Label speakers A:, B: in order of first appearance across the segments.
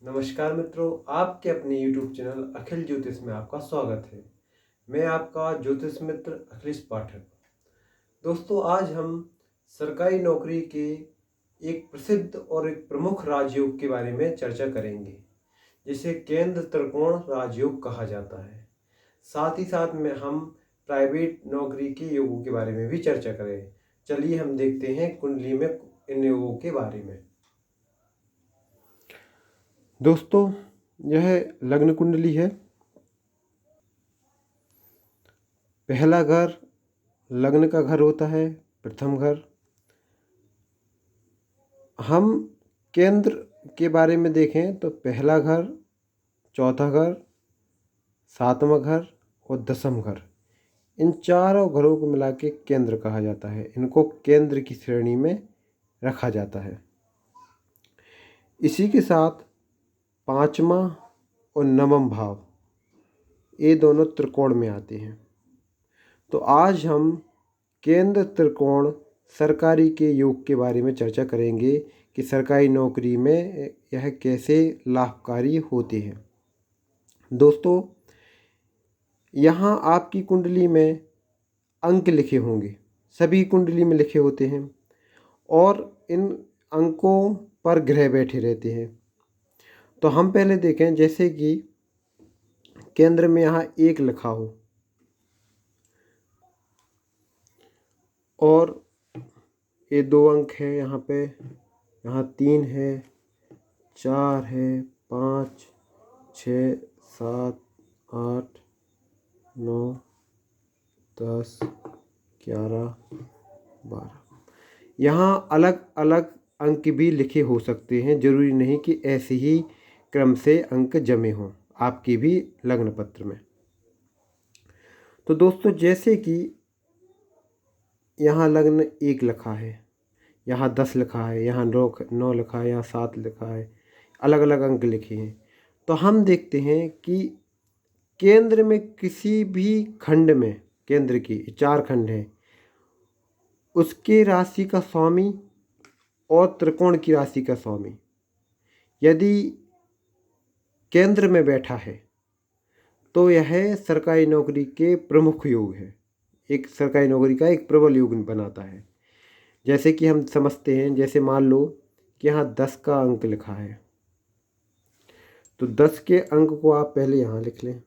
A: नमस्कार मित्रों, आपके अपने YouTube चैनल अखिल ज्योतिष में आपका स्वागत है। मैं आपका ज्योतिष मित्र अखिलेश पाठक। दोस्तों, आज हम सरकारी नौकरी के एक प्रसिद्ध और एक प्रमुख राजयोग के बारे में चर्चा करेंगे, जिसे केंद्र त्रिकोण राजयोग कहा जाता है। साथ ही साथ में हम प्राइवेट नौकरी के योगों के बारे में भी चर्चा करें। चलिए हम देखते हैं कुंडली में इन योगों के बारे में। दोस्तों, यह लग्न कुंडली है। पहला घर लग्न का घर होता है, प्रथम घर। हम केंद्र के बारे में देखें तो पहला घर, चौथा घर, सातवां घर और दसम घर, इन चारों घरों को मिला के केंद्र कहा जाता है। इनको केंद्र की श्रेणी में रखा जाता है। इसी के साथ पांचवा और नवम भाव, ये दोनों त्रिकोण में आते हैं। तो आज हम केंद्र त्रिकोण सरकारी के योग के बारे में चर्चा करेंगे कि सरकारी नौकरी में यह कैसे लाभकारी होते हैं। दोस्तों, यहाँ आपकी कुंडली में अंक लिखे होंगे, सभी कुंडली में लिखे होते हैं और इन अंकों पर ग्रह बैठे रहते हैं। तो हम पहले देखें, जैसे कि केंद्र में यहाँ 1 लिखा हो और ये 2 अंक है यहाँ पे, यहाँ 3 है, 4 है, 5, 6, 7, 8, 9, 10, 11, 12। यहाँ अलग अलग अंक भी लिखे हो सकते हैं। जरूरी नहीं कि ऐसे ही क्रम से अंक जमे हों आपकी भी लग्न पत्र में। तो दोस्तों, जैसे कि यहाँ लग्न 1 लिखा है, यहाँ 10 लिखा है, यहाँ 9 लिखा है, यहाँ 7 लिखा है, अलग अलग अंक लिखे हैं। तो हम देखते हैं कि केंद्र में किसी भी खंड में, केंद्र की 4 खंड हैं, उसके राशि का स्वामी और त्रिकोण की राशि का स्वामी यदि केंद्र में बैठा है तो यह सरकारी नौकरी के प्रमुख योग है। एक सरकारी नौकरी का एक प्रबल योग बनाता है। जैसे कि हम समझते हैं, जैसे मान लो कि यहाँ 10 का अंक लिखा है, तो 10 के अंक को आप पहले यहाँ लिख लें।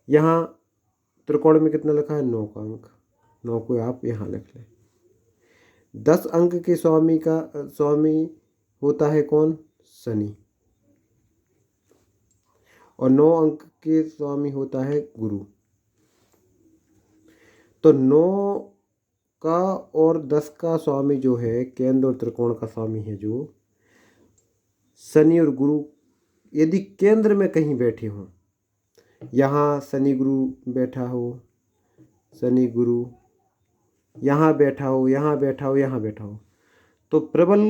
A: यहाँ त्रिकोण में कितना लिखा है? 9 का अंक, 9 को आप यहाँ लिख लें। 10 अंक के स्वामी होता है कौन? शनि। और 9 अंक के स्वामी होता है गुरु। तो 9 का और 10 का स्वामी जो है, केंद्र और त्रिकोण का स्वामी है जो शनि और गुरु, यदि केंद्र में कहीं बैठे हों, यहाँ शनि गुरु बैठा हो, शनि गुरु यहाँ बैठा हो, यहाँ बैठा हो, यहाँ बैठा हो, तो प्रबल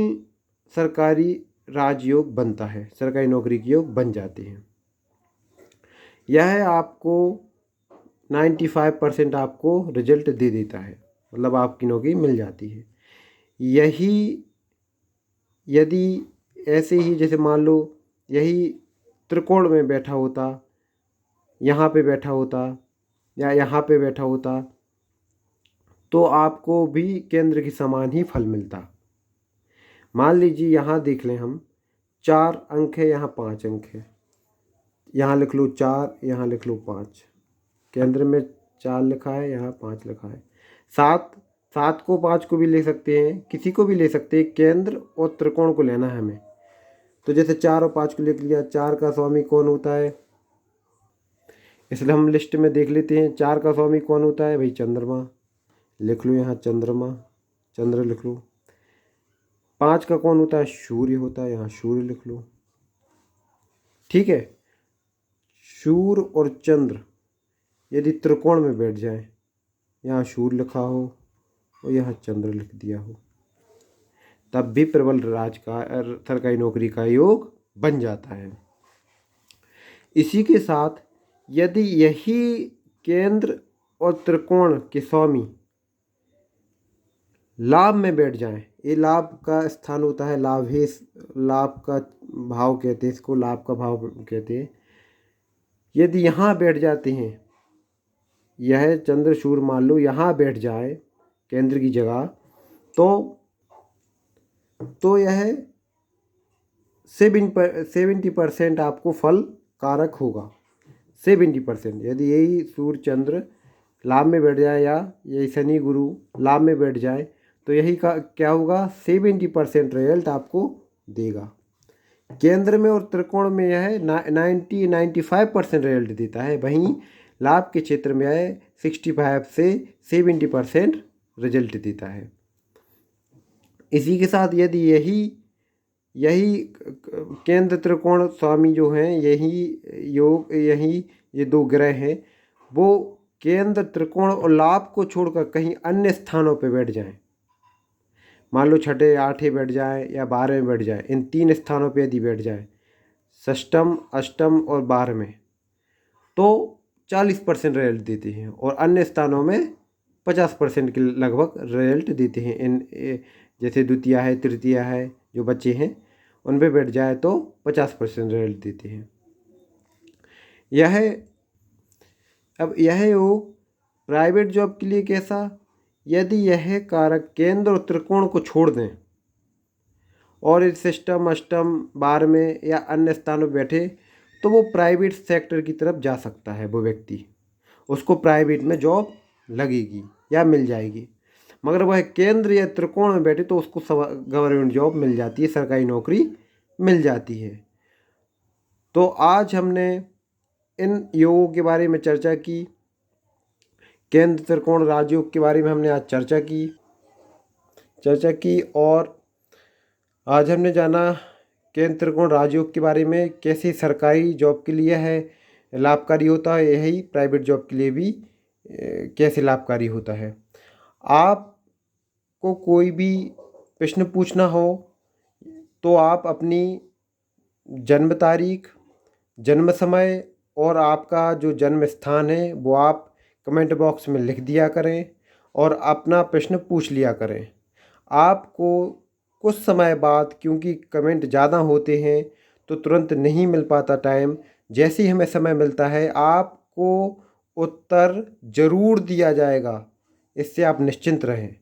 A: सरकारी राजयोग बनता है, सरकारी नौकरी के योग बन जाते हैं। यह आपको 95% आपको रिजल्ट दे देता है, मतलब आपकी नौकरी मिल जाती है। यही यदि ऐसे ही, जैसे मान लो यही त्रिकोण में बैठा होता, यहाँ पे बैठा होता या यहाँ पे बैठा होता, तो आपको भी केंद्र के समान ही फल मिलता। मान लीजिए यहाँ देख लें हम, 4 अंक है, यहाँ 5 अंक है, यहाँ लिख लो 4, यहाँ लिख लो 5। केंद्र में 4 लिखा है, यहाँ 5 लिखा है। 7 को 5 को भी ले सकते हैं, किसी को भी ले सकते हैं, केंद्र और त्रिकोण को लेना है हमें। तो जैसे 4 और 5 को लिख लिया। 4 का स्वामी कौन होता है? इसलिए हम लिस्ट में देख लेते हैं। 4 का स्वामी कौन होता है भाई? चंद्रमा। लिख लो यहाँ चंद्रमा, चंद्र लिख लो। 5 का कौन होता है? सूर्य होता है, यहाँ सूर्य लिख लो। ठीक है। सूर्य और चंद्र यदि त्रिकोण में बैठ जाए, यहाँ सूर्य लिखा हो और यहाँ चंद्र लिख दिया हो, तब भी प्रबल सरकारी नौकरी का योग बन जाता है। इसी के साथ यदि यही केंद्र और त्रिकोण के स्वामी लाभ में बैठ जाएं, ये लाभ का स्थान होता है, लाभेश, लाभ का भाव कहते हैं इसको, लाभ का भाव कहते हैं। यदि यहाँ बैठ जाते हैं, यह चंद्र सूर्य मान लो यहाँ बैठ जाए केंद्र की जगह, तो यह 70% आपको फल कारक होगा। 70%। यदि यही सूर्य चंद्र लाभ में बैठ जाए या यही शनि गुरु लाभ में बैठ जाए तो यही का क्या होगा, 70% रिजल्ट आपको देगा। केंद्र में और त्रिकोण में यह 95% रिजल्ट देता है। वहीं लाभ के क्षेत्र में यह 65 से 70% रिजल्ट देता है। इसी के साथ यदि यही केंद्र त्रिकोण स्वामी जो हैं, यही ये दो ग्रह हैं, वो केंद्र त्रिकोण और लाभ को छोड़कर कहीं अन्य स्थानों पे बैठ जाएं, मान लो छठे आठे बैठ जाए या 12 में बैठ जाए, इन 3 स्थानों पे यदि बैठ जाए, षष्टम अष्टम और 12 में, तो 40% रिजल्ट देते हैं और अन्य स्थानों में 50% के लगभग रिजल्ट देते हैं। इन जैसे द्वितीया है, तृतीया है, जो बच्चे हैं उन पे बैठ जाए तो 50% रिजल्ट देते हैं। यह योग प्राइवेट जॉब के लिए कैसा, यदि यह कारक केंद्र और त्रिकोण को छोड़ दें और इस सिस्टम अष्टम 12 में या अन्य स्थानों पर बैठे तो वो प्राइवेट सेक्टर की तरफ जा सकता है। वो व्यक्ति, उसको प्राइवेट में जॉब लगेगी या मिल जाएगी। मगर वह केंद्र या त्रिकोण में बैठे तो उसको गवर्नमेंट जॉब मिल जाती है, सरकारी नौकरी मिल जाती है। तो आज हमने इन योगों के बारे में चर्चा की, केंद्र त्रिकोण राजयोग के बारे में हमने आज चर्चा की और आज हमने जाना केंद्र त्रिकोण राजयोग के बारे में, कैसे सरकारी जॉब के लिए है लाभकारी होता है, यही प्राइवेट जॉब के लिए भी कैसे लाभकारी होता है। आपको कोई भी प्रश्न पूछना हो तो आप अपनी जन्म तारीख, जन्म समय और आपका जो जन्म स्थान है वो आप कमेंट बॉक्स में लिख दिया करें और अपना प्रश्न पूछ लिया करें। आपको कुछ समय बाद, क्योंकि कमेंट ज़्यादा होते हैं तो तुरंत नहीं मिल पाता टाइम, जैसे ही हमें समय मिलता है आपको उत्तर ज़रूर दिया जाएगा, इससे आप निश्चिंत रहें।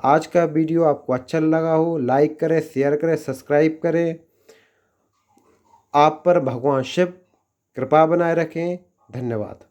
A: आज का वीडियो आपको अच्छा लगा हो, लाइक करें, शेयर करें, सब्सक्राइब करें। आप पर भगवान शिव कृपा बनाए रखें। धन्यवाद।